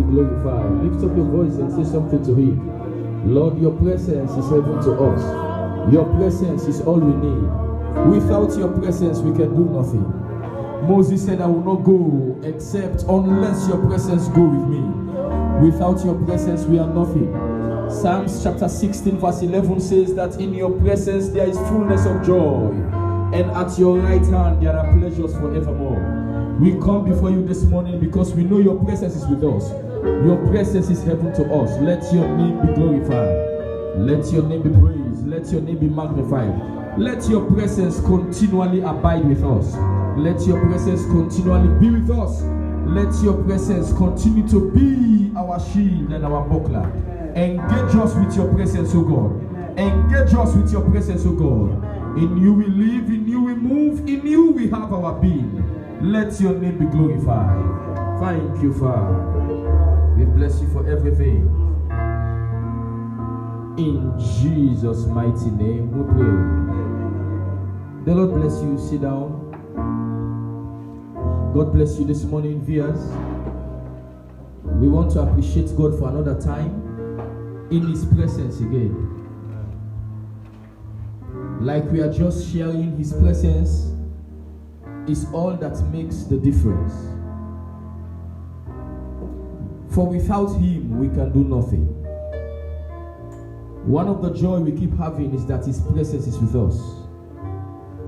glorified. Lift up your voice and say something to him. Lord, your presence is heaven to us. Your presence is all we need. Without your presence, we can do nothing. Moses said, I will not go except unless your presence go with me. Without your presence, we are nothing. Psalms chapter 16 verse 11 says that in your presence there is fullness of joy, and at your right hand there are pleasures forevermore. We come before you this morning because we know your presence is with us. Your presence is heaven to us. Let your name be glorified. Let your name be praised. Let your name be magnified. Let your presence continually abide with us. Let your presence continually be with us. Let your presence continue to be our shield and our buckler. Engage us with your presence, O God. Engage us with your presence, O God. In you we live, in you we move, in you we have our being. Let your name be glorified. Thank you, Father. We bless you for everything. In Jesus' mighty name we pray. The Lord bless you. Sit down. God bless you this morning, viewers. We want to appreciate God for another time in his presence again. Like we are just sharing, his presence is all that makes the difference. For without him, we can do nothing. One of the joy we keep having is that his presence is with us.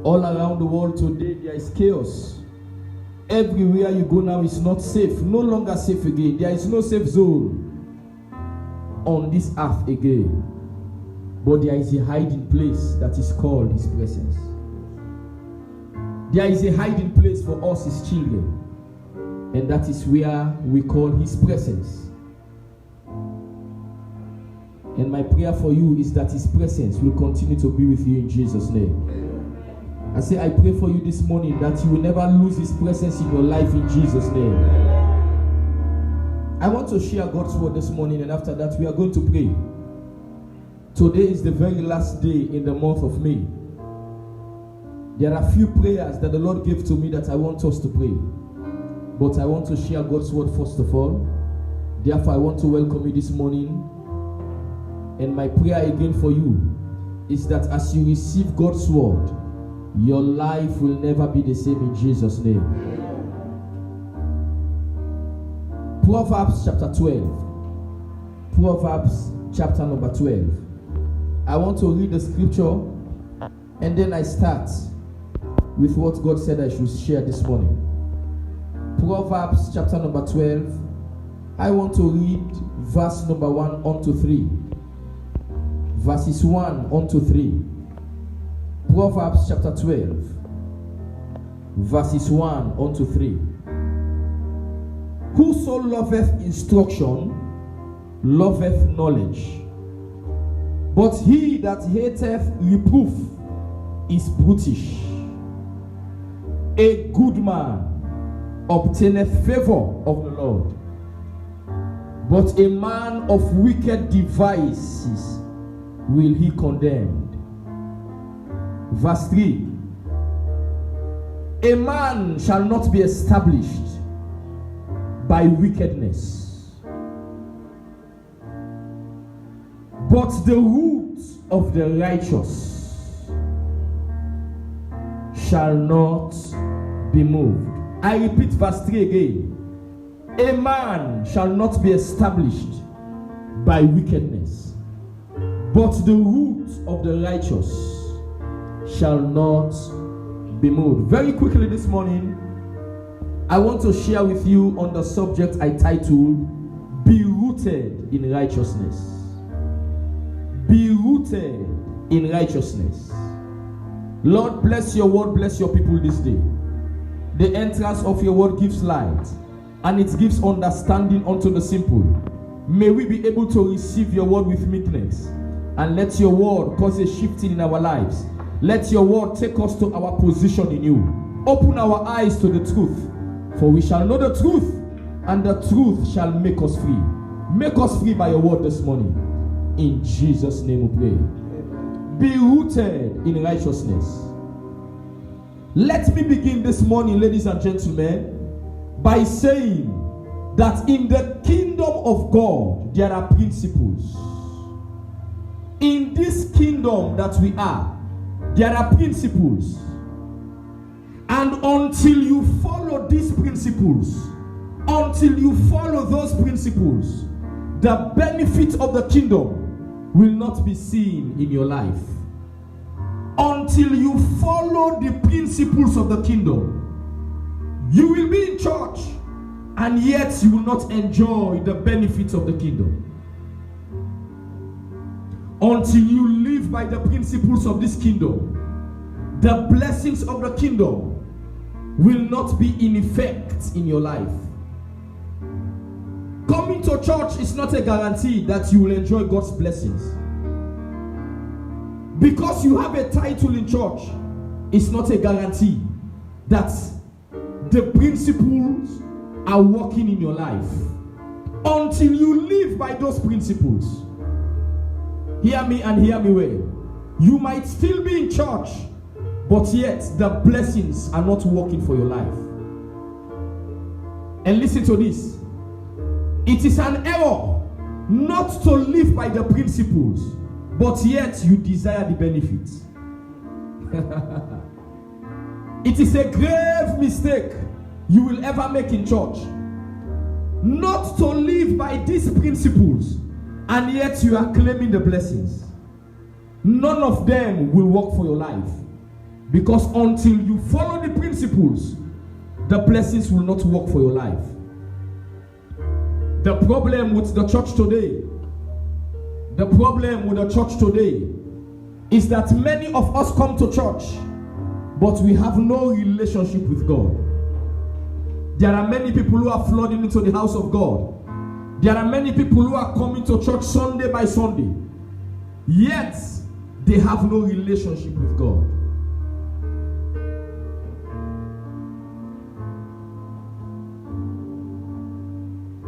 All around the world today, there is chaos. Everywhere you go now is not safe, no longer safe again. There is no safe zone on this earth again. But there is a hiding place that is called his presence. There is a hiding place for us, his children. And that is where we call his presence. And my prayer for you is that his presence will continue to be with you in Jesus' name. I say, I pray for you this morning that you will never lose his presence in your life in Jesus' name. I want to share God's word this morning, and after that we are going to pray. Today is the very last day in the month of May. There are few prayers that the Lord gave to me that I want us to pray. But I want to share God's word first of all. Therefore, I want to welcome you this morning. And my prayer again for you is that as you receive God's word, your life will never be the same in Jesus' name. Proverbs chapter 12. Proverbs chapter number 12. I want to read the scripture and then I start with what God said I should share this morning. Proverbs chapter number 12. I want to read verse number 1 on to 3. Verses 1 on to 3. Proverbs chapter 12, verses 1 on to 3. Whoso loveth instruction, loveth knowledge. But he that hateth reproof is brutish. A good man obtaineth favor of the Lord, but a man of wicked devices will he condemn. Verse 3. A man shall not be established by wickedness, but the root of the righteous shall not be moved. I repeat verse 3 again. A man shall not be established by wickedness, but the root of the righteous shall not be moved. Very quickly this morning, I want to share with you on the subject I titled, Be Rooted in Righteousness. Be rooted in righteousness. Lord, bless your word, bless your people this day. The entrance of your word gives light, and it gives understanding unto the simple. May we be able to receive your word with meekness, and let your word cause a shifting in our lives. Let your word take us to our position in you. Open our eyes to the truth, for we shall know the truth, and the truth shall make us free. Make us free by your word this morning. In Jesus' name we pray. Be rooted in righteousness. Let me begin this morning, ladies and gentlemen, by saying that in the kingdom of God there are principles. In this kingdom that we are, there are principles. And until you follow these principles, until you follow those principles, the benefit of the kingdom will not be seen in your life. Until you follow the principles of the kingdom, you will be in church and yet you will not enjoy the benefits of the kingdom. Until you live by the principles of this kingdom, the blessings of the kingdom will not be in effect in your life. Coming to church is not a guarantee that you will enjoy God's blessings. Because you have a title in church, it's not a guarantee that the principles are working in your life. Until you live by those principles, hear me and hear me well. You might still be in church, but yet the blessings are not working for your life. And listen to this. It is an error not to live by the principles, but yet you desire the benefits. It is a grave mistake you will ever make in church. Not to live by these principles, and yet you are claiming the blessings. None of them will work for your life. Because until you follow the principles, the blessings will not work for your life. The problem with the church today, is that many of us come to church, but we have no relationship with God. There are many people who are flooding into the house of God. There are many people who are coming to church Sunday by Sunday, yet they have no relationship with God.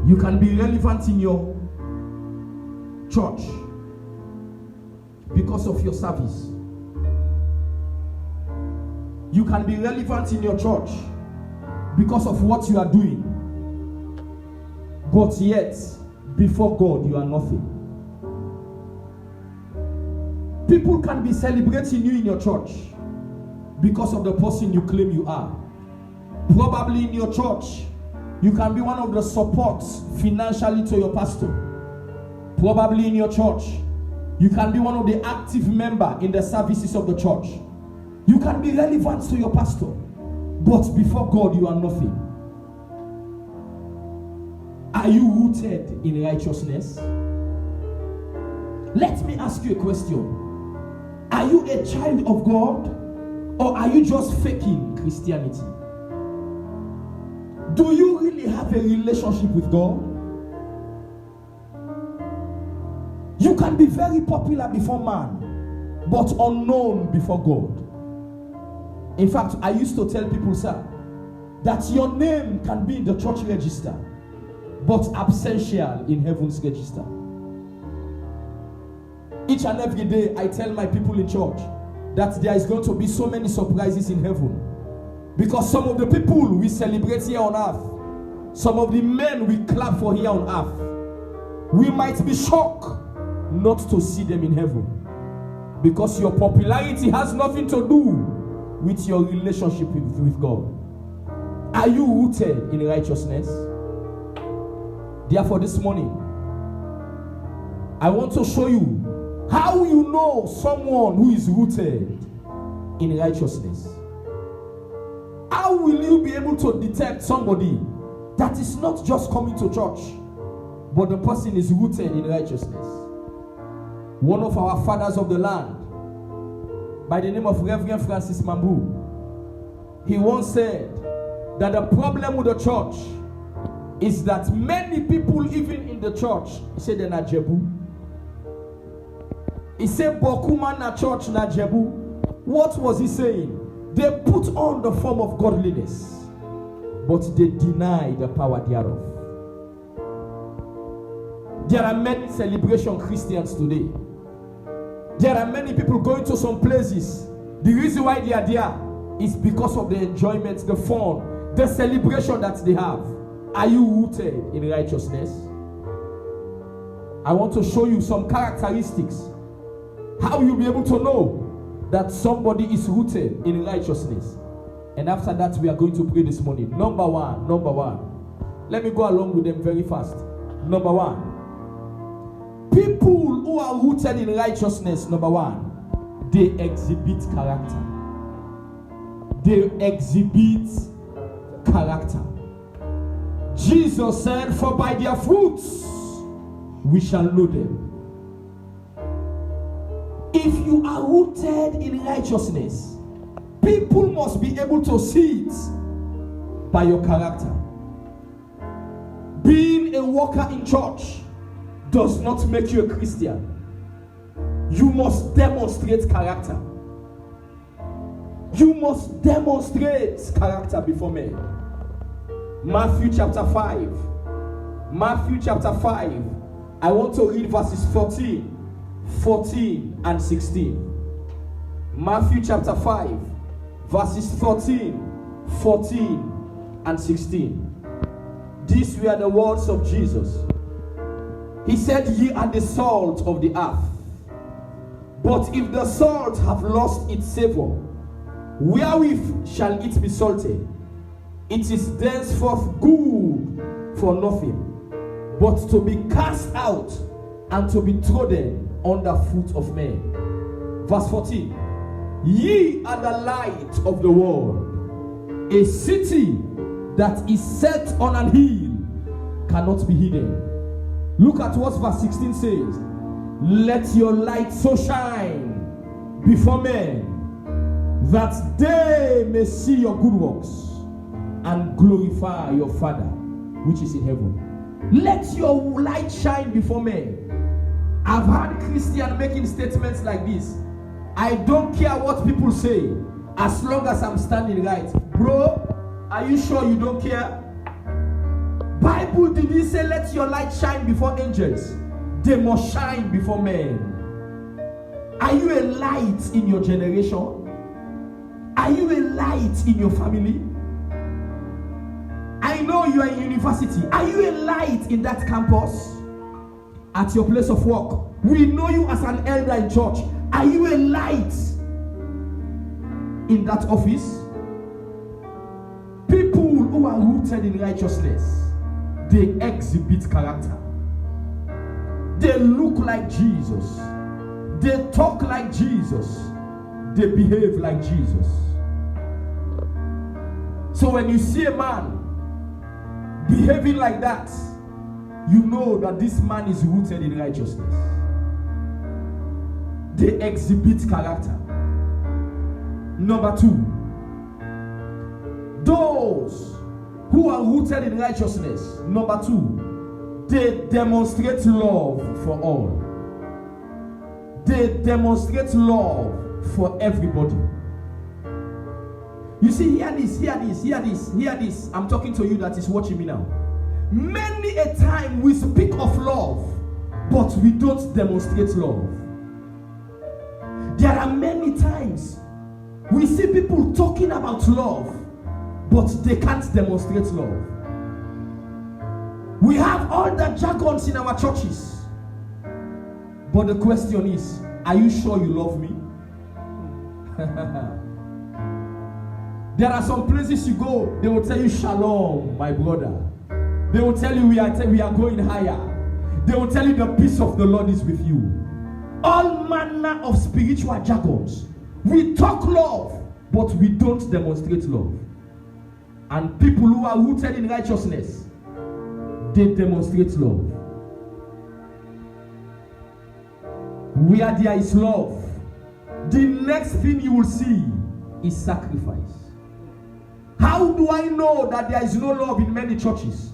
You can be relevant in your church because of your service. You can be relevant in your church because of what you are doing. But yet, before God, you are nothing. People can be celebrating you in your church because of the person you claim you are. Probably in your church, you can be one of the supports financially to your pastor. Probably in your church, you can be one of the active members in the services of the church. You can be relevant to your pastor, but before God, you are nothing. Are you rooted in righteousness? Let me ask you a question. Are you a child of God, or are you just faking Christianity? Do you really have a relationship with God? You can be very popular before man, but unknown before God. In fact, I used to tell people, sir, that your name can be in the church register, but absential in heaven's register. Each and every day, I tell my people in church that there is going to be so many surprises in heaven. Because some of the people we celebrate here on earth, some of the men we clap for here on earth, we might be shocked not to see them in heaven. Because your popularity has nothing to do with your relationship with God. Are you rooted in righteousness? Therefore, this morning, I want to show you how you know someone who is rooted in righteousness. How will you be able to detect somebody that is not just coming to church, but the person is rooted in righteousness? One of our fathers of the land, by the name of Reverend Francis Mambu, he once said that the problem with the church is that many people, even in the church, he said they're not Jebu. He said, Bokuma na church na Jebu. What was he saying? They put on the form of godliness, but they deny the power thereof. There are many celebration Christians today. There are many people going to some places. The reason why they are there is because of the enjoyment, the fun, the celebration that they have. Are you rooted in righteousness? I want to show you some characteristics. How you'll be able to know that somebody is rooted in righteousness. And after that, we are going to pray this morning. Number one. Let me go along with them very fast. Number one. People who are rooted in righteousness, number one, they exhibit character. They exhibit character. Jesus said, for by their fruits we shall know them. If you are rooted in righteousness, people must be able to see it by your character. Being a worker in church does not make you a Christian. You must demonstrate character. You must demonstrate character before men. Matthew chapter 5. Matthew chapter 5. I want to read verses 14 and 16. Matthew chapter 5, verses 14 and 16. These were the words of Jesus. He said, ye are the salt of the earth. But if the salt have lost its savor, wherewith shall it be salted? It is thenceforth good for nothing, but to be cast out and to be trodden under foot of men. Verse 14. Ye are the light of the world. A city that is set on an hill cannot be hidden. Look at what verse 16 says. Let your light so shine before men, that they may see your good works and glorify your Father which is in heaven. Let your light shine before men. I've heard Christians making statements like this. I don't care what people say as long as I'm standing right. Bro, are you sure you don't care? Bible did he say let your light shine before angels? They must shine before men. Are you a light in your generation? Are you a light in your family? I know you are in university. Are you a light in that campus? At your place of work? We know you as an elder in church. Are you a light in that office? People who are rooted in righteousness, they exhibit character. They look like Jesus. They talk like Jesus. They behave like Jesus. So when you see a man behaving like that, you know that this man is rooted in righteousness. They exhibit character. Number two, those who are rooted in righteousness, number two, they demonstrate love for all. They demonstrate love for everybody. You see, hear this. I'm talking to you that is watching me now. Many a time we speak of love, but we don't demonstrate love. There are many times we see people talking about love, but they can't demonstrate love. We have all the jargons in our churches, but the question is, are you sure you love me? There are some places you go, they will tell you shalom, my brother. They will tell you we are going higher. They will tell you the peace of the Lord is with you. All manner of spiritual jargons. We talk love, but we don't demonstrate love. And people who are rooted in righteousness, they demonstrate love. Where there is love, the next thing you will see is sacrifice. How do I know that there is no love in many churches?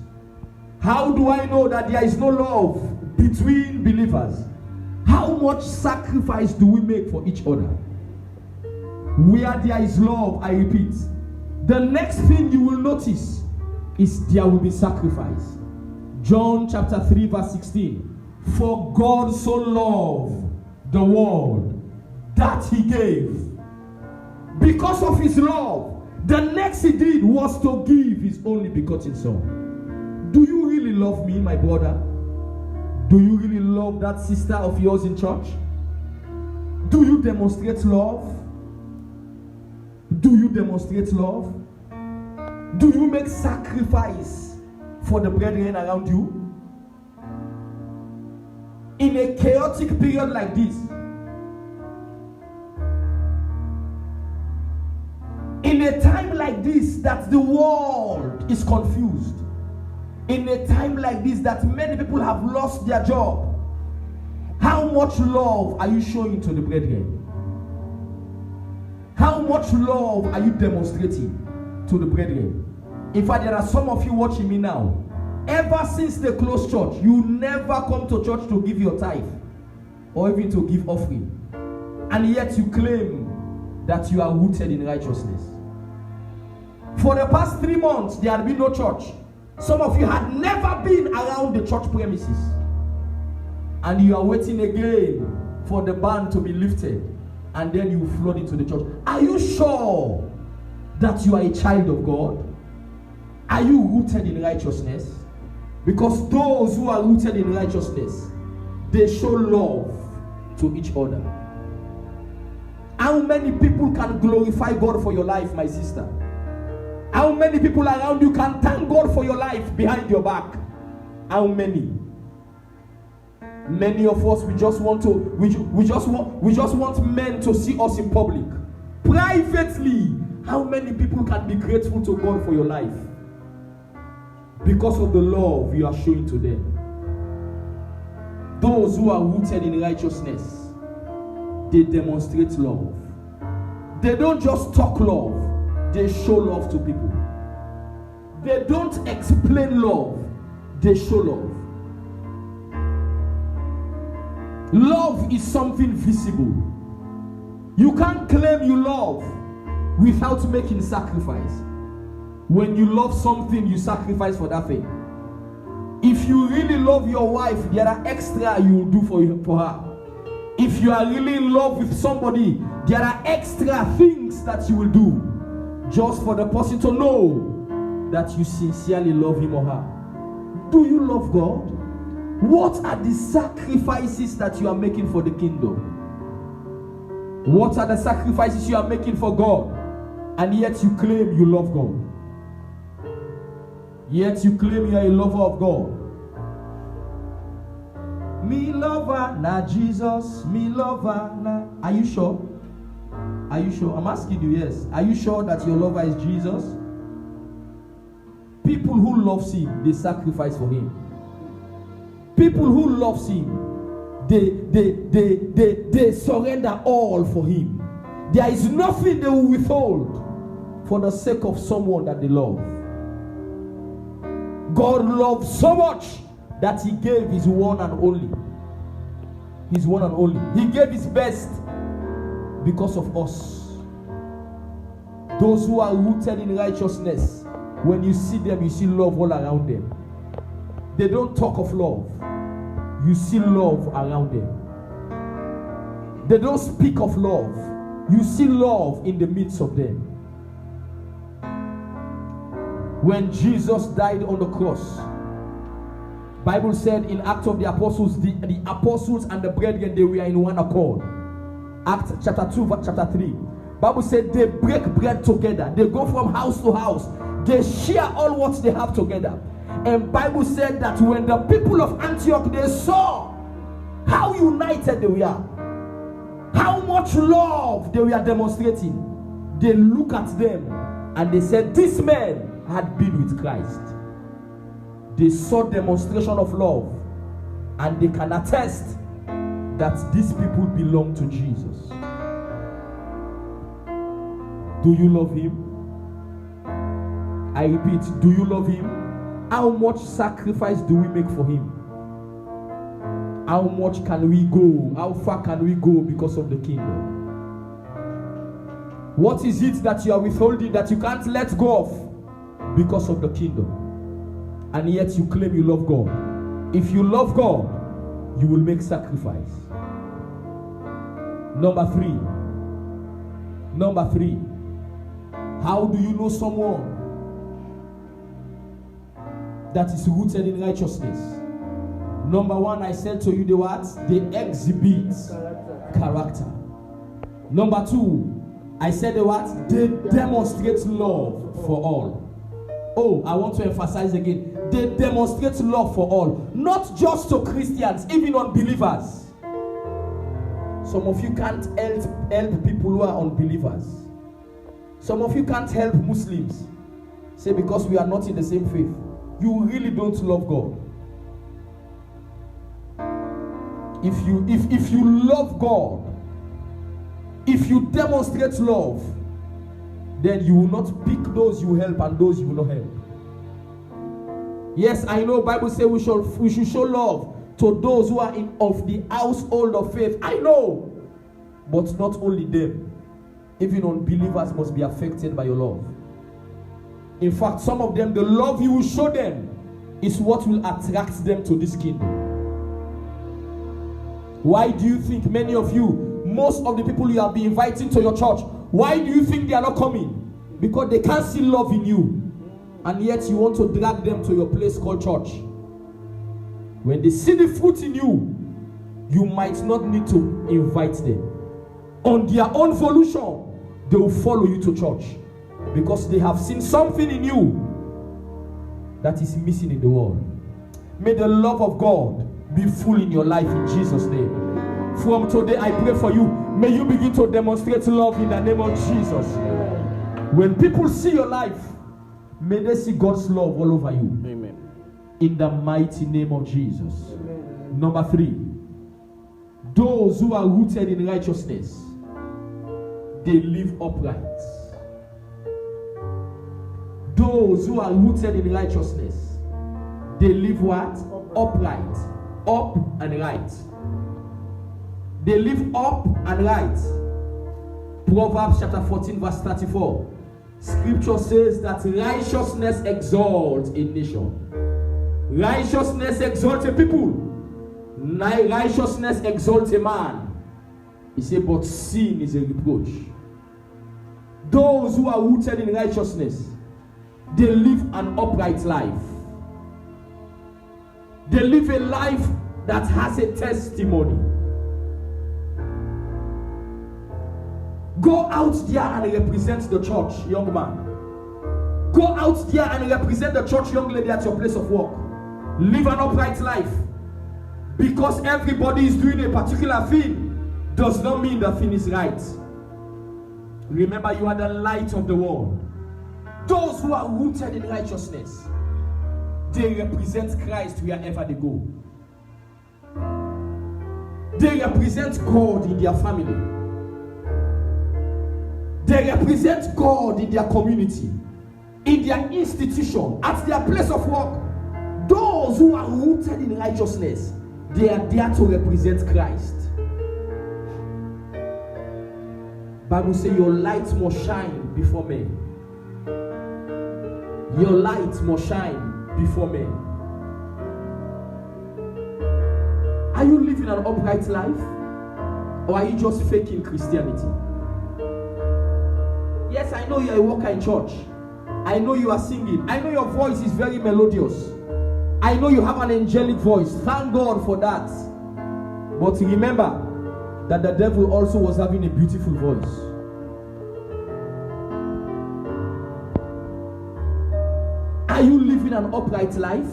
How do I know that there is no love between believers? How much sacrifice do we make for each other? Where there is love, I repeat, the next thing you will notice is there will be sacrifice. John chapter 3 verse 16. For God so loved the world that he gave. Because of his love, the next he did was to give his only begotten son. Do you really love me, my brother? Do you really love that sister of yours in church? Do you demonstrate love? Do you demonstrate love? Do you make sacrifice for the brethren around you? In a chaotic period like this, in a time like this that the world is confused, in a time like this that many people have lost their job, how much love are you showing to the brethren? How much love are you demonstrating to the brethren? In fact, there are some of you watching me now. Ever since they closed church, you never come to church to give your tithe or even to give offering. And yet you claim that you are rooted in righteousness. For the past 3 months, there had been no church. Some of you had never been around the church premises. And you are waiting again for the ban to be lifted. And then you flood into the church. Are you sure that you are a child of God? Are you rooted in righteousness? Because those who are rooted in righteousness, they show love to each other. How many people can glorify God for your life, my sister? How many people around you can thank God for your life behind your back? How many? Many of us, we just want men to see us in public. Privately, how many people can be grateful to God for your life? Because of the love you are showing to them. Those who are rooted in righteousness, they demonstrate love. They don't just talk love, they show love to people. They don't explain love, they show love. Love is something visible. You can't claim you love without making sacrifice. When you love something, you sacrifice for that thing. If you really love your wife, there are extra you will do for her. If you are really in love with somebody, there are extra things that you will do just for the person to know that you sincerely love him or her. Do you love God? What are the sacrifices that you are making for the kingdom? What are the sacrifices you are making for God? And yet you claim you love God. Yet you claim you are a lover of God. Me lover, na Jesus. Me lover, na. Are you sure? Are you sure? I'm asking you, yes. Are you sure that your lover is Jesus? People who love him, they sacrifice for him. People who love him, they surrender all for him. There is nothing they will withhold for the sake of someone that they love. God loved so much that he gave his one and only. His one and only. He gave his best because of us. Those who are rooted in righteousness, when you see them, you see love all around them. They don't talk of love. You see love around them. They don't speak of love. You see love in the midst of them. When Jesus died on the cross, Bible said in Acts of the Apostles, the apostles and the brethren, they were in one accord. Acts chapter 2, chapter 3. Bible said they break bread together. They go from house to house. They share all what they have together. And Bible said that when the people of Antioch, they saw how united they were, how much love they were demonstrating, they look at them and they said, this man had been with Christ. They saw demonstration of love, and they can attest that these people belong to Jesus. Do you love him? I repeat, do you love him? How much sacrifice do we make for him? How much can we go? How far can we go because of the kingdom? What is it that you are withholding that you can't let go of because of the kingdom? And yet you claim you love God. If you love God, you will make sacrifice. Number three, how do you know someone? that is rooted in righteousness. Number one, I said to you the what? They exhibit character. Number two, I said the what? They demonstrate love for all. Oh, I want to emphasize again. They demonstrate love for all. Not just to Christians, even unbelievers. Some of you can't help people who are unbelievers. Some of you can't help Muslims. Say because we are not in the same faith. You really don't love God. If you love God, if you demonstrate love, then you will not pick those you help and those you will not help. Yes, I know Bible says we should show love to those who are of the household of faith. I know. But not only them. Even unbelievers must be affected by your love. In fact, some of them, the love you will show them is what will attract them to this kingdom. Why do you think many of you, most of the people you have been inviting to your church, why do you think they are not coming? Because they can't see love in you. And yet you want to drag them to your place called church. When they see the fruit in you, you might not need to invite them. On their own volition, they will follow you to church. Because they have seen something in you that is missing in the world. May the love of God be full in your life in Jesus' name. From today, I pray for you. May you begin to demonstrate love in the name of Jesus. When people see your life, may they see God's love all over you. Amen. In the mighty name of Jesus. Amen. Number 3. Those who are rooted in righteousness, they live upright. Those who are rooted in righteousness, they live what? Upright. Up and right. They live up and right. Proverbs chapter 14 verse 34. Scripture says that righteousness exalts a nation. Righteousness exalts a people. Righteousness exalts a man. He said, but sin is a reproach. Those who are rooted in righteousness, they live an upright life. They live a life that has a testimony. Go out there and represent the church, young man. Go out there and represent the church, young lady, at your place of work. Live an upright life. Because everybody is doing a particular thing does not mean the thing is right. Remember, you are the light of the world. Those who are rooted in righteousness, they represent Christ wherever they go. They represent God in their family. They represent God in their community, in their institution, at their place of work. Those who are rooted in righteousness, they are there to represent Christ. Bible says your light must shine before men. Your light must shine before men. Are you living an upright life? Or are you just faking Christianity? Yes, I know you are a worker in church. I know you are singing. I know your voice is very melodious. I know you have an angelic voice. Thank God for that. But remember that the devil also was having a beautiful voice. Are you living an upright life?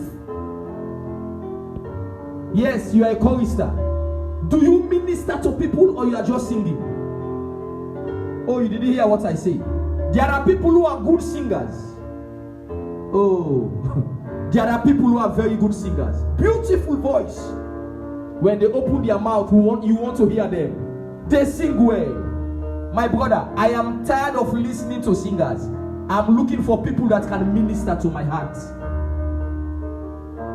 Yes, you are a chorister. Do you minister to people or you are just singing? Oh, you didn't hear what I say. There are people who are good singers. Oh, there are people who are very good singers. Beautiful voice. When they open their mouth, you want to hear them. They sing well. My brother, I am tired of listening to singers. I'm looking for people that can minister to my heart.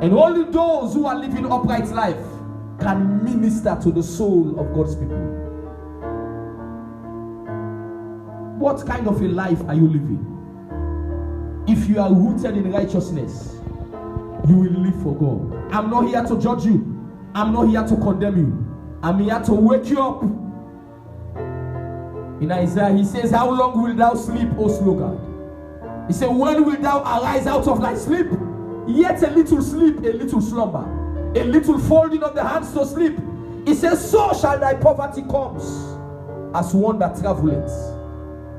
And only those who are living upright life can minister to the soul of God's people. What kind of a life are you living? If you are rooted in righteousness, you will live for God. I'm not here to judge you. I'm not here to condemn you. I'm here to wake you up. In Isaiah, he says, how long will thou sleep, O sluggard? He said, when will thou arise out of thy sleep? Yet a little sleep, a little slumber, a little folding of the hands to sleep. He says, so shall thy poverty comes as one that traveleth,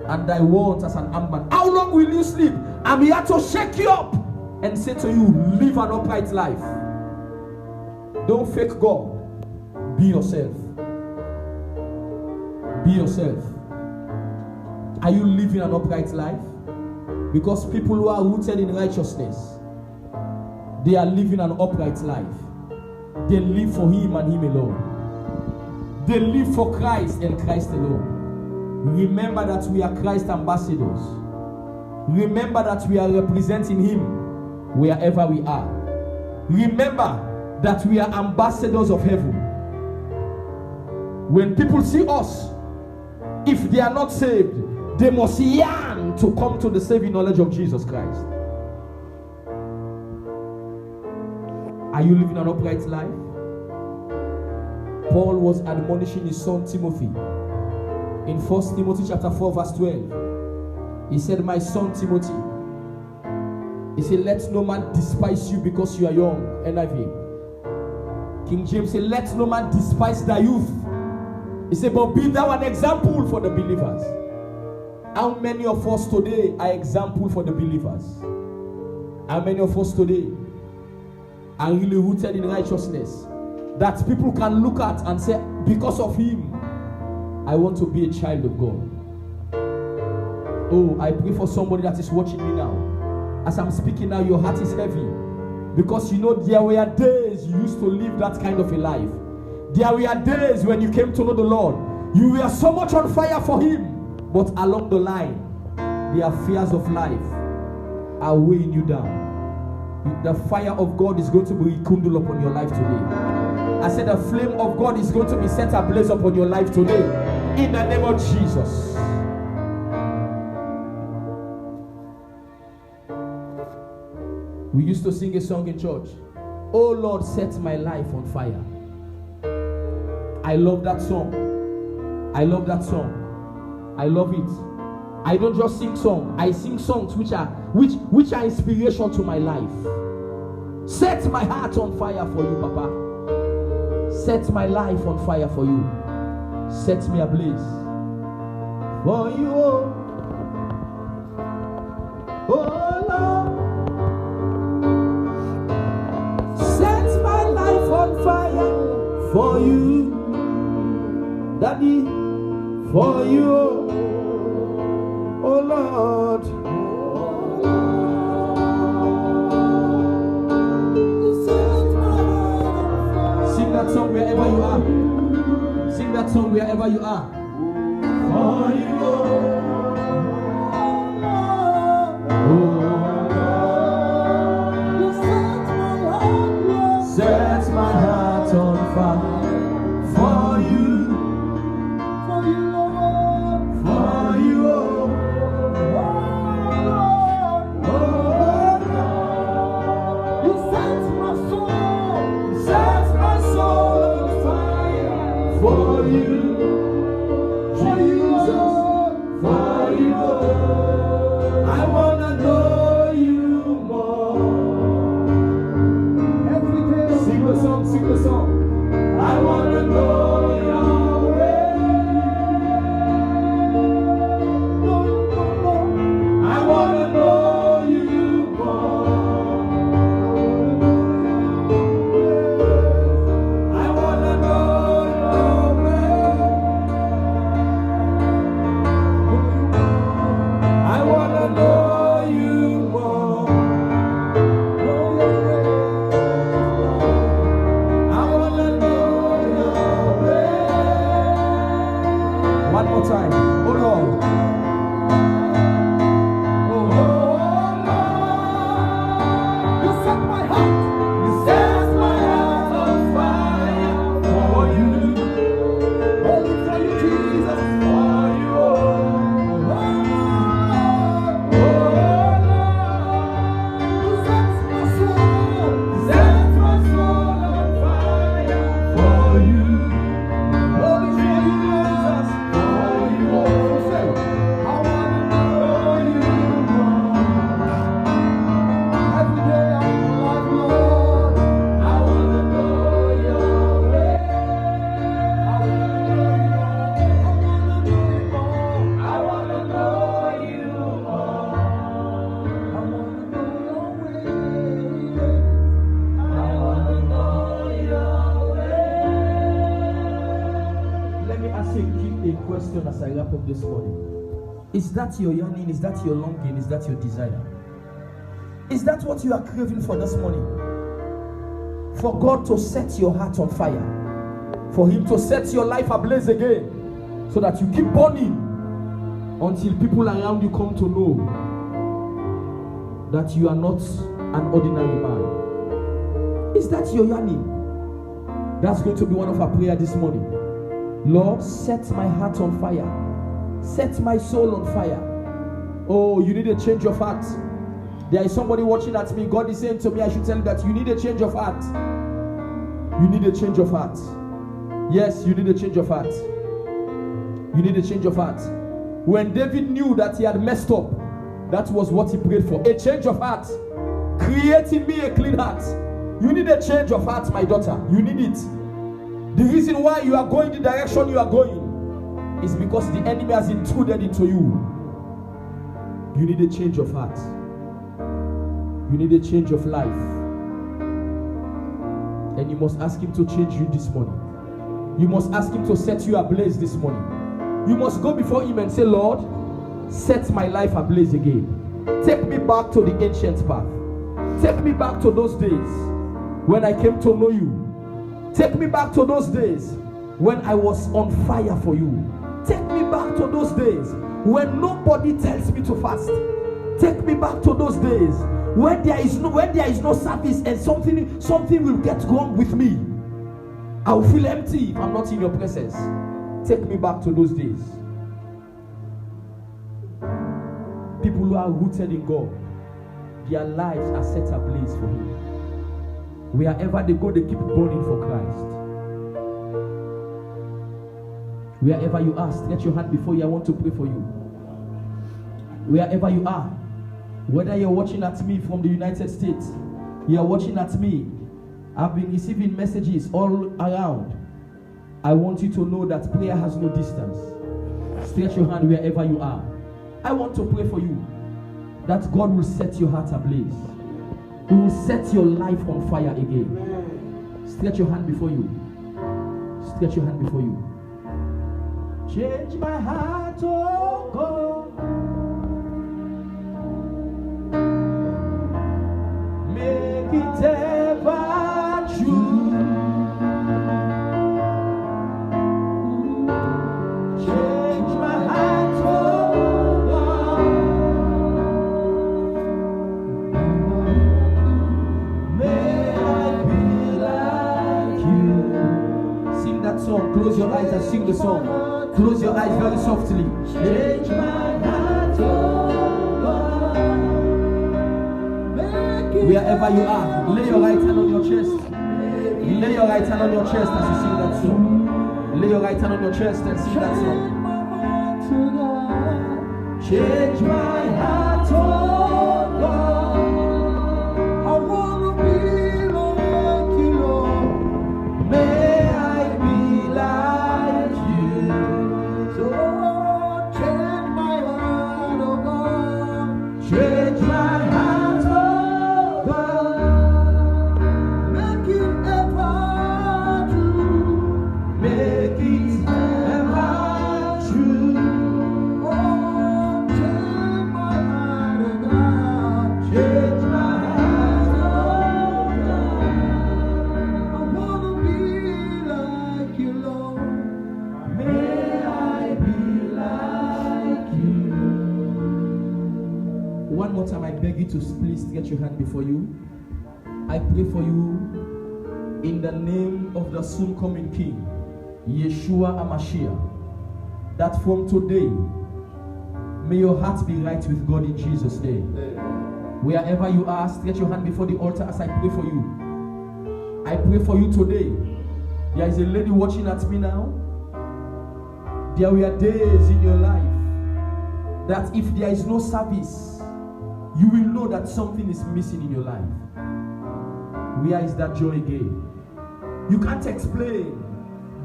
and thy want as an armed man. How long will you sleep? I'm here to shake you up and say to you, live an upright life. Don't fake God. Be yourself. Be yourself. Are you living an upright life? Because people who are rooted in righteousness, they are living an upright life. They live for Him and Him alone. They live for Christ and Christ alone. Remember that we are Christ ambassadors. Remember that we are representing Him wherever we are. Remember that we are ambassadors of heaven. When people see us, if they are not saved, they must yearn to come to the saving knowledge of Jesus Christ. Are you living an upright life? Paul was admonishing his son Timothy in 1 Timothy chapter 4 verse 12. He said, my son Timothy, he said, let no man despise you because you are young. NIV. King James said, let no man despise thy youth. He said, but be thou an example for the believers. How many of us today are example for the believers? How many of us today are really rooted in righteousness that people can look at and say, because of him, I want to be a child of God? Oh, I pray for somebody that is watching me now. As I'm speaking now, your heart is heavy. Because you know there were days you used to live that kind of a life. There were days when you came to know the Lord. You were so much on fire for Him. But along the line, the affairs of life are weighing you down. The fire of God is going to be rekindled upon your life today. I said the flame of God is going to be set ablaze upon your life today. In the name of Jesus. We used to sing a song in church. Oh Lord, set my life on fire. I love that song. I love that song. I love it. I don't just sing songs. I sing songs which are inspiration to my life. Set my heart on fire for you, Papa. Set my life on fire for you. Set me ablaze for you. Oh Lord. Set my life on fire for you. Daddy, for you, oh Lord. Sing that song wherever you are. Sing that song wherever you are. For you, oh, set my heart on fire. For you. question as I wrap up this morning. Is that your yearning? Is that your longing? Is that your desire? Is that what you are craving for this morning? For God to set your heart on fire, for Him to set your life ablaze again, so that you keep burning until people around you come to know that you are not an ordinary man. Is that your yearning? That's going to be one of our prayers this morning. Lord, set my heart on fire. Set my soul on fire. Oh, you need a change of heart. There is somebody watching at me. God is saying to me, I should tell you that you need a change of heart. You need a change of heart. Yes, you need a change of heart. You need a change of heart. When David knew that he had messed up, that was what he prayed for. A change of heart. Create in me a clean heart. You need a change of heart, my daughter. You need it. The reason why you are going the direction you are going is because the enemy has intruded into you. You need a change of heart. You need a change of life. And you must ask Him to change you this morning. You must ask Him to set you ablaze this morning. You must go before Him and say, Lord, set my life ablaze again. Take me back to the ancient path. Take me back to those days when I came to know you. Take me back to those days when I was on fire for you. Take me back to those days when nobody tells me to fast. Take me back to those days when there is no service and something will get wrong with me. I will feel empty if I'm not in your presence. Take me back to those days. People who are rooted in God, their lives are set ablaze for Him. Wherever they go, they keep burning for Christ. Wherever you are, stretch your hand before you. I want to pray for you. Wherever you are, whether you're watching at me from the United States, you're watching at me, I've been receiving messages all around. I want you to know that prayer has no distance. Stretch your hand wherever you are. I want to pray for you that God will set your heart ablaze. He will set your life on fire again. Stretch your hand before you. Stretch your hand before you. Change my heart, oh God. Make it ever true. Change my heart, oh God. May I be like you. Sing that song. Close your eyes and sing the song. Close your eyes very softly. Change my heart, oh God. Wherever you are, lay your right hand on your chest. Lay your right hand on your chest as you sing that song. Lay your right hand on your chest and sing that song. Change my heart, oh God. I want to be like you, Lord. May I be like you. So change my heart, oh God. Change my heart, oh God. Make it ever true. Make it ever true. Oh, change my heart, oh God. Change my heart, oh God. I want to be like you, Lord. May I be like you. One more time, I beg you to please get your hand before you. I pray for you in the name of the soon coming King, Yeshua HaMashiach, that from today, may your heart be right with God in Jesus' name. Wherever you are, stretch your hand before the altar as I pray for you. I pray for you today. There is a lady watching at me now. There were days in your life that if there is no service, you will know that something is missing in your life. Where is that joy again? You can't explain.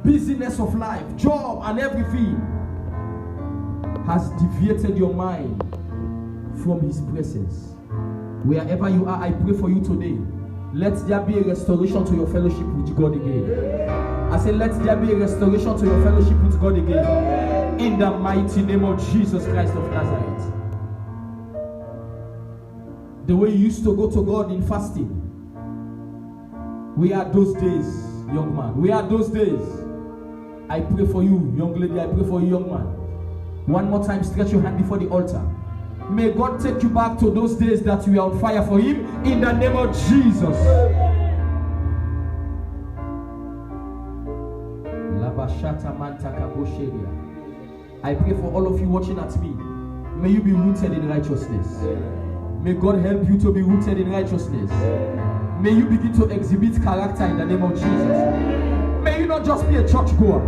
Busyness of life, job and everything has deviated your mind from His presence. Wherever you are, I pray for you today. Let there be a restoration to your fellowship with God again. I say, let there be a restoration to your fellowship with God again. In the mighty name of Jesus Christ of Nazareth. The way you used to go to God in fasting. We are those days, young man. We are those days. I pray for you, young lady. I pray for you, young man. One more time, stretch your hand before the altar. May God take you back to those days that you are on fire for Him. In the name of Jesus. I pray for all of you watching at me. May you be rooted in righteousness. May God help you to be rooted in righteousness. May you begin to exhibit character in the name of Jesus. May you not just be a churchgoer,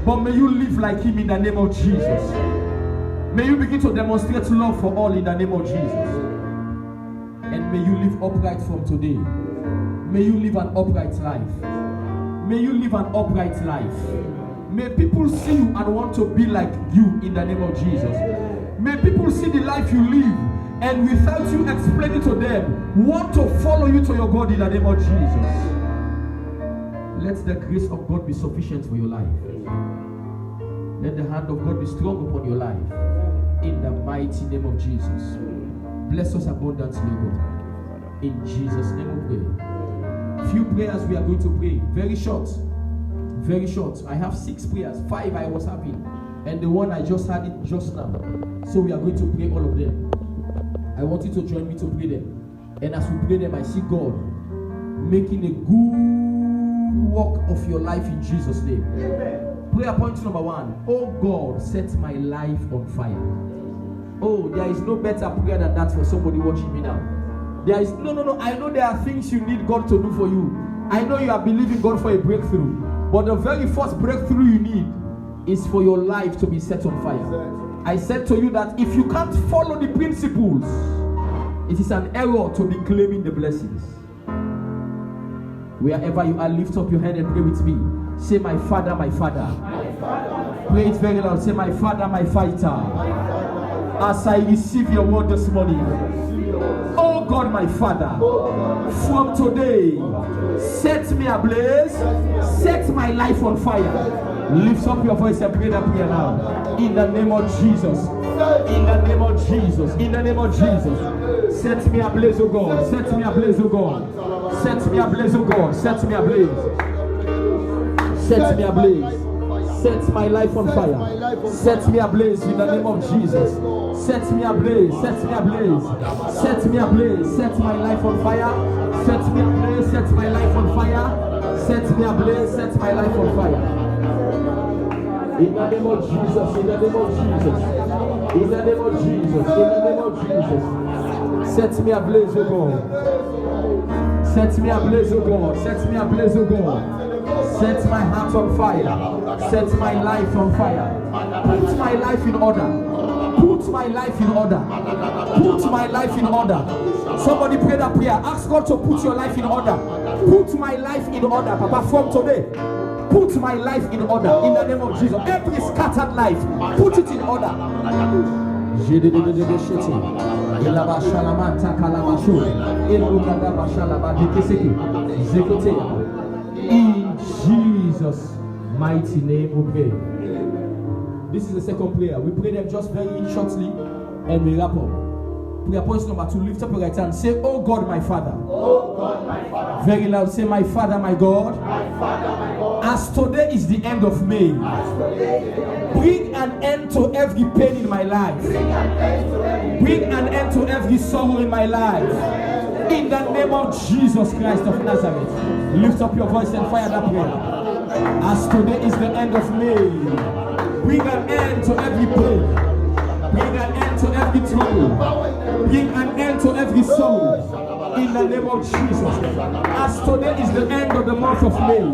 but may you live like Him in the name of Jesus. May you begin to demonstrate love for all in the name of Jesus. And may you live upright from today. May you live an upright life. May you live an upright life. May people see you and want to be like you in the name of Jesus. May people see the life you live and without you explaining to them, want to follow you to your God in the name of Jesus. Let the grace of God be sufficient for your life. Let the hand of God be strong upon your life. In the mighty name of Jesus. Bless us abundantly, God. In Jesus' name we pray. Few prayers we are going to pray. Very short. Very short. I have 6 prayers. 5 I was having. And the one I just had it just now. So we are going to pray all of them. I want you to join me to pray them. And as we pray them, I see God making a good work of your life in Jesus' name. Amen. Prayer point number 1. Oh God, set my life on fire. Oh, there is no better prayer than that for somebody watching me now. There is no. I know there are things you need God to do for you. I know you are believing God for a breakthrough. But the very first breakthrough you need is for your life to be set on fire. I said to you that if you can't follow the principles, it is an error to be claiming the blessings. Wherever you are, lift up your head and pray with me. Say, my Father, my Father. My Father. Pray it very loud. Say, my Father, my fighter. As I receive your word this morning, oh God, my Father, from today, set me ablaze, set my life on fire. Lift up your voice and pray that prayer now. In the name of Jesus. In the name of Jesus. In the name of Jesus. Set me ablaze, oh God. Set me ablaze, oh God. Set me ablaze, oh God. Set me ablaze. Set me ablaze. Set my life on fire. Set me ablaze in the name of Jesus. Set me ablaze. Set me ablaze. Set me ablaze. Set my life on fire. Set me ablaze. Set my life on fire. Set me ablaze. Set my life on fire. In the name of Jesus, in the name of Jesus, in the name of Jesus, in the name of Jesus. Set me ablaze, O God. Set me ablaze, O God. Set me ablaze, O God. Set my heart on fire. Set my life on fire. Put my life in order. Put my life in order. Put my life in order. Somebody pray that prayer. Ask God to put your life in order. Put my life in order, Papa, from today. Put my life in order in the name of Jesus. Every scattered life, put it in order. In Jesus' mighty name we pray. This is the second prayer. We pray them just very shortly and we wrap up. Prayer point number 2. Lift up your right hand. Say, oh God, my Father. Oh God, my Father. Very loud. Say, my Father, my God. My Father, my God. As today is the end of May, bring an end to every pain in my life. Bring an end to every sorrow in my life. In the name of Jesus Christ of Nazareth. Lift up your voice and fire that prayer. As today is the end of May, bring an end to every pain. Bring an end to every trouble. Bring an end to every sorrow. In the name of Jesus. As today is the end of the month of May,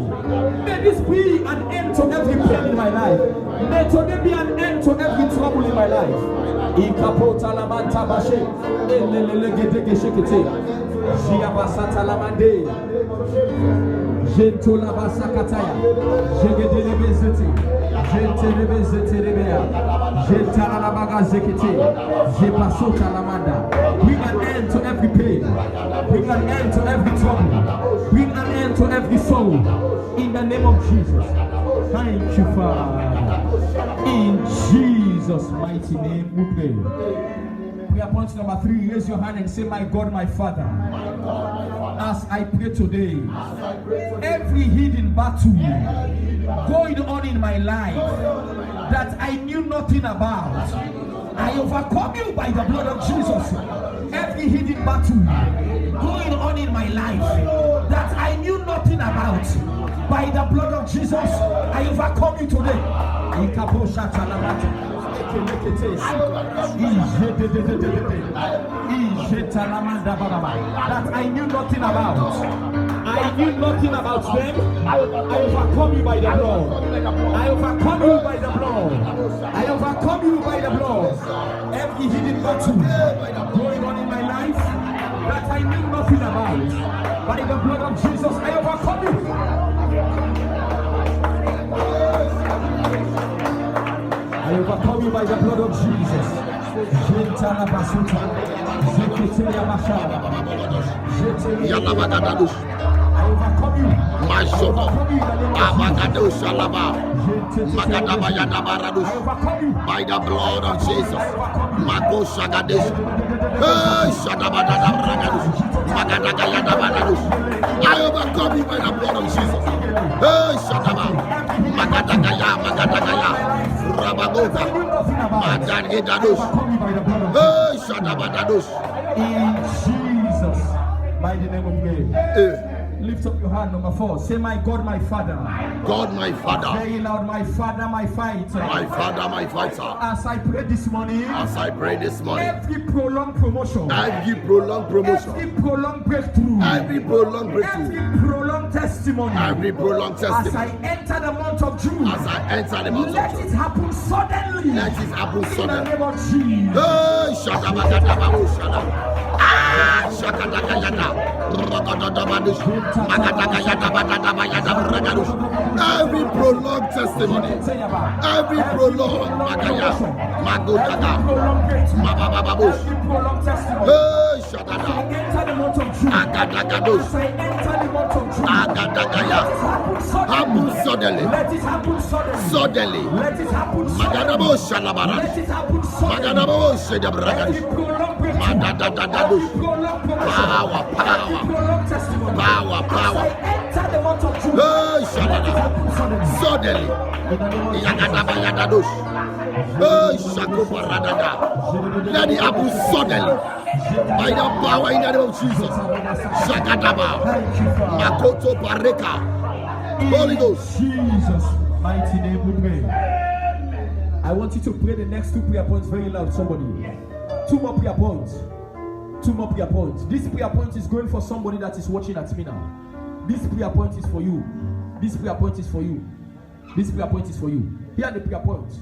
may this be an end to every pain in my life. May today be an end to every trouble in my life. Ikapota lamanta bashe. Elelelegedege shekete. Jiabasata lamande. Gentola basakataya. Jegedelebezete. Bring an end to every pain. Bring an end to every trouble. Bring an end to every sorrow. In the name of Jesus. Thank you, Father. In Jesus' mighty name we pray. Prayer point number 3. Raise your hand and say, my God, my Father. As I pray today, every hidden battle going on in my life that I knew nothing about, I overcome you by the blood of Jesus. Every hidden battle going on in my life that I knew nothing about, by the blood of Jesus, I overcome you today. That I knew nothing about. I knew nothing about them. I overcome you by the blood. I overcome you by the blood. I overcome you by the blood. Every hidden battle going on in my life that I knew nothing about, by the blood of Jesus, I overcome you. I overcome you by the blood of Jesus. I overcome you. By the blood of Jesus. I overcome you by the blood of Jesus. In Jesus' mighty name of God. Lift up your hand, number 4. Say, my God, my Father. God, my Father. Very loud, my Father, my fighter. My Father, my fighter. As I pray this morning. As I pray this morning. Every prolonged promotion. Every prolonged promotion. Every prolonged breakthrough. Every prolonged breakthrough. Every prolonged testimony. Every prolonged testimony. As I enter the month of June. As I enter the month of June. Let it happen suddenly. Let it happen suddenly. In the name of Jesus. Hey, Shadabagadababu Shadab. Ah, Shakadagayada. Every prolonged testimony, every prolonged Magaya, Magodaga, Mabababush, hey, Shadada, Agadagados, Agadagaya, happen suddenly, suddenly, Magadabo Shalabara, Magadabo Shedabragadish, Madadadadush, power, power. Power, power. Hey, Shadada. Suddenly. Yagadaba Yadadush. Hey, Shakoparadada. Let it happen suddenly. By the power in the name of Jesus. Shagadaba. Makoto Pareka. Holy Ghost. Jesus' mighty name we pray. I want you to pray the next 2 prayer points very loud, somebody. 2 more prayer points. 2 more prayer points. This prayer point is going for somebody that is watching at me now. This prayer point is for you. This prayer point is for you. This prayer point is for you. Here are the prayer points.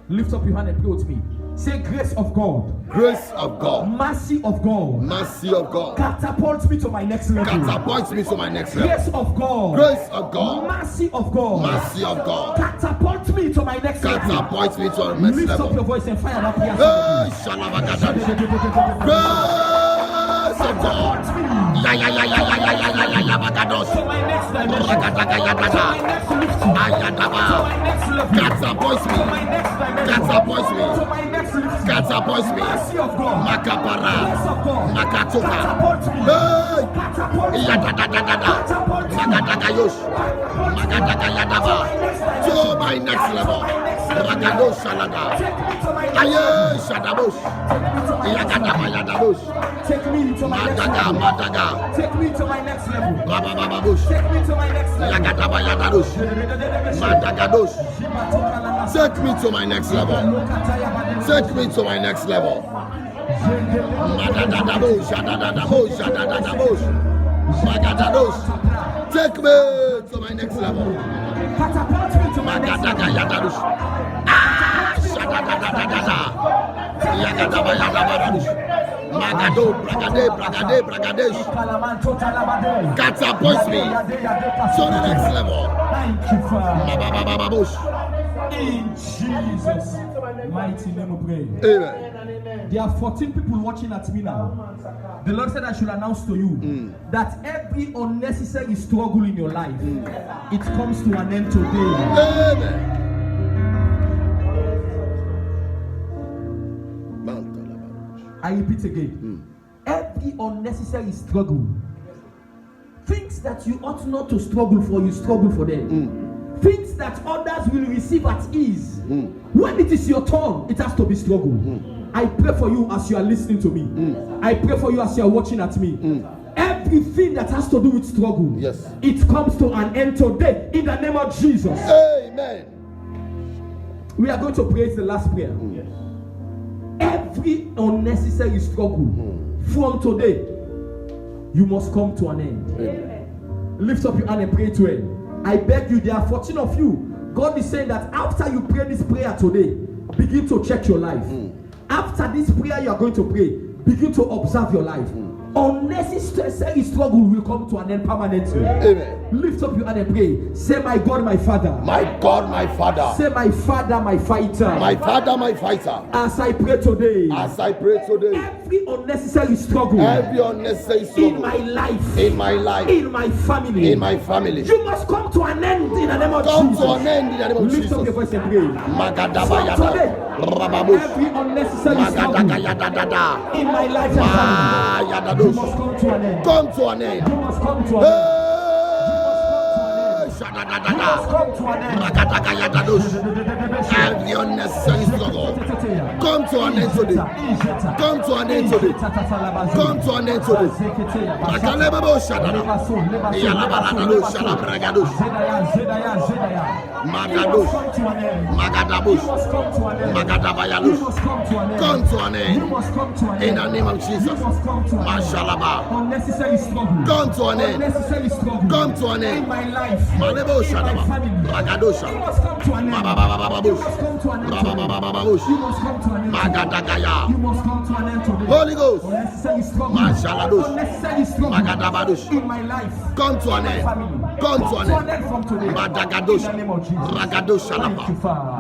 Lift up your hand and pray with me. Say, grace of God. Grace of God. Mercy of God. Mercy of God. Catapult me to my next level. Catapult me to my next level. Grace of God. Grace of God. Mercy of God. Mercy of God. Catapult me to my next level. Catapult me to my next Lift level. up your voice and fire up here. Hey, Shalabagada. Grace of God. Ya ya ya ya ya ya ya ya ya ya Bagados. To my next dimension. Ragadaga yadada. To my next lifting. Ayadaba. To my next level. Catapult me. To my next dimension. Catapult me. To my next lifting. Catapult me. Mercy of God. Makapara. Grace of God. Makatoka. Catapult me. Hey. Catapult me. Yadadadadada. Catapult me. Magadaga yosh. Magadaga yadaba. To my next level. Ragado shalada. Take me to my next Aye level. shadabosh. Take me to my next Yagadaba level. yadabosh. Take me to my next Madaga level. madaga. Take me to my next level. Baba baba bush. Take me to my next level. Yagadaba yadadosh. Madagadosh. Take me to my next level. Take me to my next level. Madadadabosh, shadadadabosh, shadadadabosh. Magadadosh. Take me to my next level. Catapult me to my next Magadaga level. yadadosh. Ah, shadadadadada. Yagadaba yadabaradosh. Magado, bragade, bragade, bragadesh. Catapult me to the next level. Thank you, Father. Bababababush. In Jesus' mighty name we pray. Amen. There are 14 people watching at me now. The Lord said I should announce to you that every unnecessary struggle in your life, it comes to an end today. Amen. I repeat again. Every unnecessary struggle, things that you ought not to struggle for, you struggle for them. Things that others will receive at ease. When it is your turn, it has to be struggle. I pray for you as you are listening to me. I pray for you as you are watching at me. Everything that has to do with struggle, yes, it comes to an end today in the name of Jesus. Amen. We are going to pray the last prayer. Every unnecessary struggle from today, you must come to an end. Amen. Lift up your hand and pray to it. I beg you, there are 14 of you. God is saying that after you pray this prayer today, begin to check your life. After this prayer you are going to pray, begin to observe your life. Unnecessary struggle will come to an end permanently. Amen. Lift up your hand and pray. Say, my God, my Father. My God, my Father. Say, my Father, my fighter. My Father, my fighter. As I pray today. As I pray today. Every unnecessary struggle. Every unnecessary struggle. In my life. In my life. In my family. In my family. You must come to an end in the name of come Jesus. Come to an end in the name of Jesus. Jesus. Lift up your voice and pray. Every unnecessary struggle. In my life and family. You must come to an end. Come to an end. You must come to an end. Every unnecessary struggle, come to an end today. Come to an end today. Come to an end today. Magadosh, Magadabush, Magadabayalush, come to an end in the name of Jesus. Mashallah, come to an end. Come to an end. Malebo Shadaba, Magadosha, Bababababush, Bababababush, Magadagaya, Holy Ghost, Mashaladush, Magadabadush, come to an end. Come to an end. Madagadosh, Ragadoshalapa.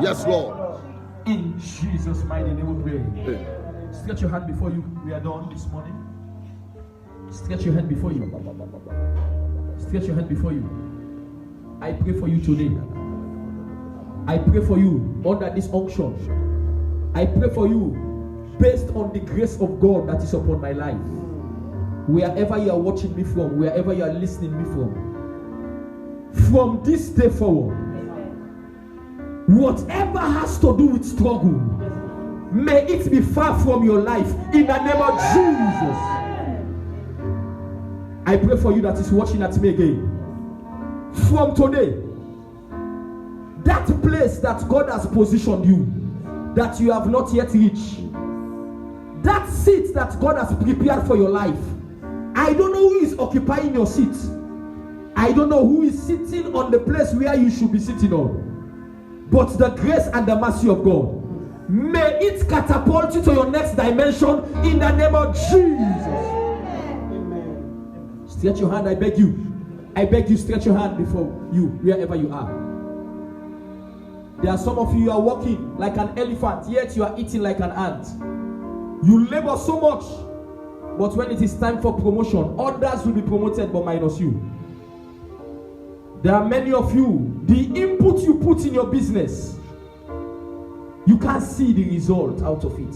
Yes, Lord. In Jesus' mighty name we pray. Stretch your hand before you. We are done this morning. Stretch your hand before you. Stretch your hand before you. I pray for you today. I pray for you under this unction. I pray for you based on the grace of God that is upon my life. Wherever you are watching me from, wherever you are listening me from this day forward, whatever has to do with struggle, may it be far from your life in the name of Jesus. I pray for you that is watching at me again. From today, that place that God has positioned you, that you have not yet reached, that seat that God has prepared for your life, I don't know who is occupying your seat. I don't know who is sitting on the place where you should be sitting on. But the grace and the mercy of God, may it catapult you to your next dimension in the name of Jesus. Stretch your hand, I beg you. I beg you, stretch your hand before you, wherever you are. There are some of you are walking like an elephant, yet you are eating like an ant. You labor so much, but when it is time for promotion, others will be promoted but minus you. There are many of you, the input you put in your business, you can't see the result out of it.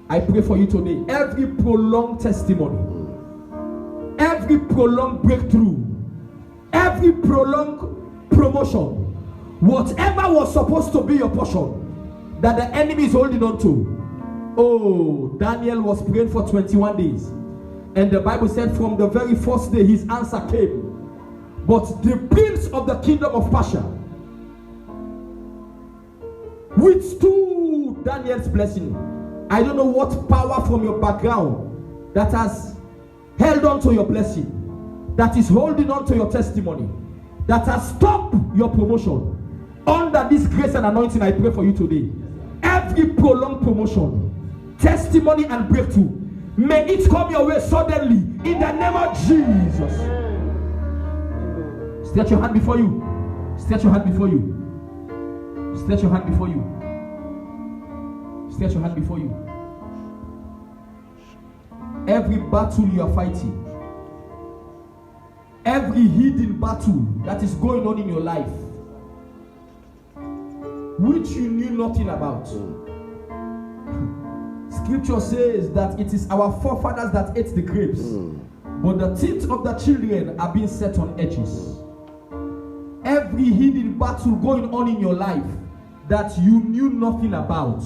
I pray for you today, every prolonged testimony, every prolonged breakthrough, every prolonged promotion, whatever was supposed to be your portion that the enemy is holding on to. Oh, Daniel was praying for 21 days, and the Bible said from the very first day his answer came. But the prince of the kingdom of Persia withstood Daniel's blessing. I don't know what power from your background that has held on to your blessing, that is holding on to your testimony, that has stopped your promotion. Under this grace and anointing, I pray for you today. Every prolonged promotion, testimony and breakthrough, may it come your way suddenly in the name of Jesus. Stretch your hand before you. Stretch your hand before you. Stretch your hand before you. Stretch your hand before you. every battle you are fighting, every hidden battle that is going on in your life, which you knew nothing about. Scripture says that it is our forefathers that ate the grapes, but the teeth of the children are being set on edges. Every hidden battle going on in your life that you knew nothing about.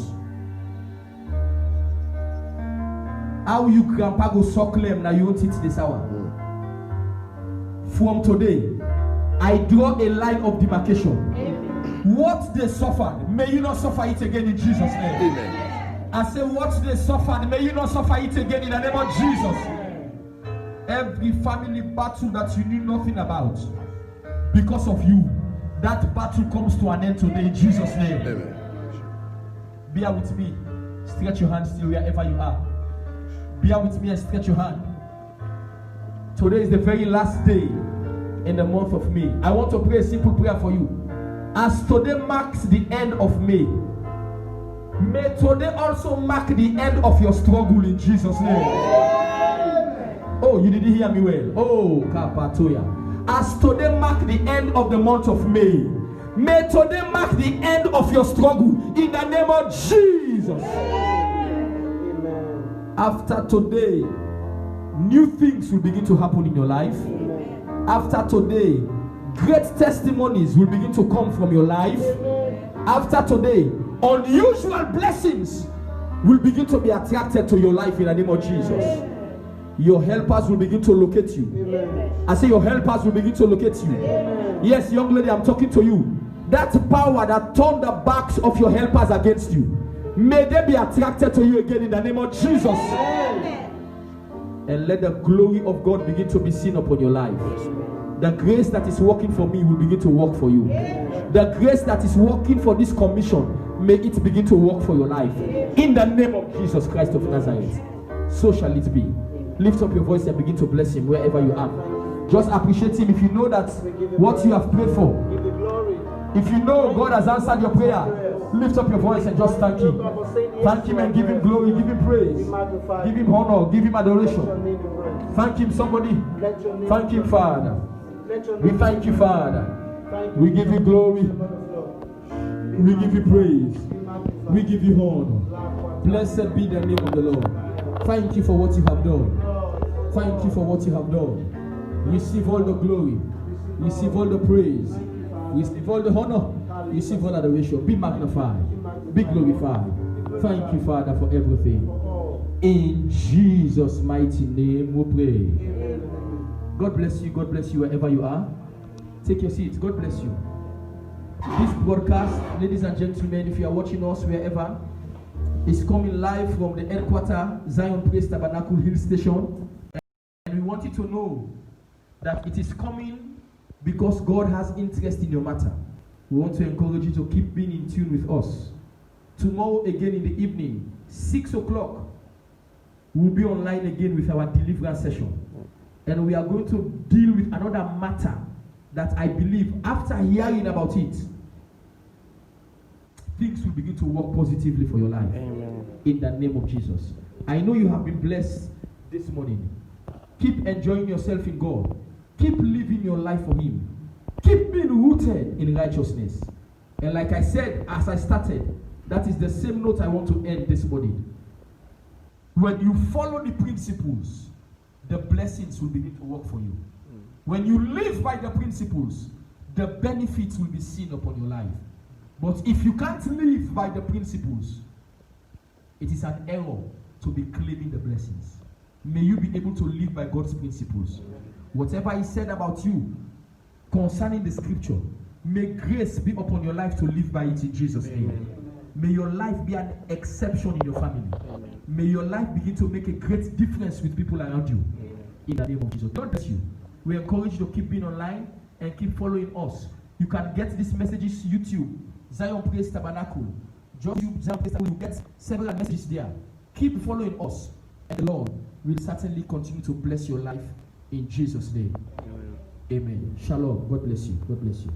How you grandpa go suck them now you won't eat this hour. From today, I draw a line of demarcation. Amen. What they suffered, may you not suffer it again in Jesus' name. Amen. I say what they suffered, may you not suffer it again in the name of Jesus. Every family battle that you knew nothing about, because of you, that battle comes to an end today in Jesus' name. Amen. Bear with me. Stretch your hand still wherever you are. Bear with me and stretch your hand. Today is the very last day in the month of May. I want to pray a simple prayer for you. As today marks the end of May, may today also mark the end of your struggle in Jesus' name. Oh, you didn't hear me well. Oh, Kapatoya. As today mark the end of the month of May, may today mark the end of your struggle in the name of Jesus. Amen. After today, new things will begin to happen in your life. Amen. After today, great testimonies will begin to come from your life. Amen. After today, unusual blessings will begin to be attracted to your life in the name of Jesus. Amen. Your helpers will begin to locate you. Amen. I say your helpers will begin to locate you. Amen. Yes, young lady, I'm talking to you. That power that turned the backs of your helpers against you, may they be attracted to you again in the name of Jesus. Amen. And let the glory of God begin to be seen upon your life. The grace that is working for me will begin to work for you. The grace that is working for this commission, may it begin to work for your life. In the name of Jesus Christ of Nazareth. So shall it be. Lift up your voice and begin to bless him wherever you are. Just appreciate him. If you know that what you have prayed for, if you know God has answered your prayer, lift up your voice and just thank him. Thank him and give him glory, give him praise, give him honor, give him adoration. Thank him, somebody. Thank him, Father. We thank you, Father. We give you glory. We give you praise. We give you honor. Blessed be the name of the Lord. Thank you for what you have done. Thank you for what you have done. Receive all the glory. Receive all the praise. Receive all the honor. Receive all adoration. Be magnified. Be glorified. Thank you, Father, for everything. In Jesus' mighty name we pray. God bless you. God bless you wherever you are. Take your seats. God bless you. This broadcast, ladies and gentlemen, if you are watching us wherever, is coming live from the headquarters, Zion Praise Tabernacle Hill Station. And we want you to know that it is coming because God has interest in your matter. We want to encourage you to keep being in tune with us. Tomorrow again in the evening, 6 o'clock, we'll be online again with our deliverance session. And we are going to deal with another matter that I believe, after hearing about it, things will begin to work positively for your life. Amen. In the name of Jesus. I know you have been blessed this morning. Keep enjoying yourself in God. Keep living your life for him. Keep being rooted in righteousness. And like I said as I started, that is the same note I want to end this morning. When you follow the principles, the blessings will begin to work for you. When you live by the principles, the benefits will be seen upon your life. But if you can't live by the principles, it is an error to be claiming the blessings. May you be able to live by God's principles. Whatever he said about you concerning the scripture, may grace be upon your life to live by it in Jesus' name. May your life be an exception in your family. May your life begin to make a great difference with people around you. In the name of Jesus. God bless you. We encourage you to keep being online and keep following us. You can get these messages YouTube, Zion Praise Tabernacle. Just YouTube, Zion Praise Tabernacle. You get several messages there. Keep following us, and the Lord will certainly continue to bless your life in Jesus' name. Amen. Shalom. God bless you. God bless you.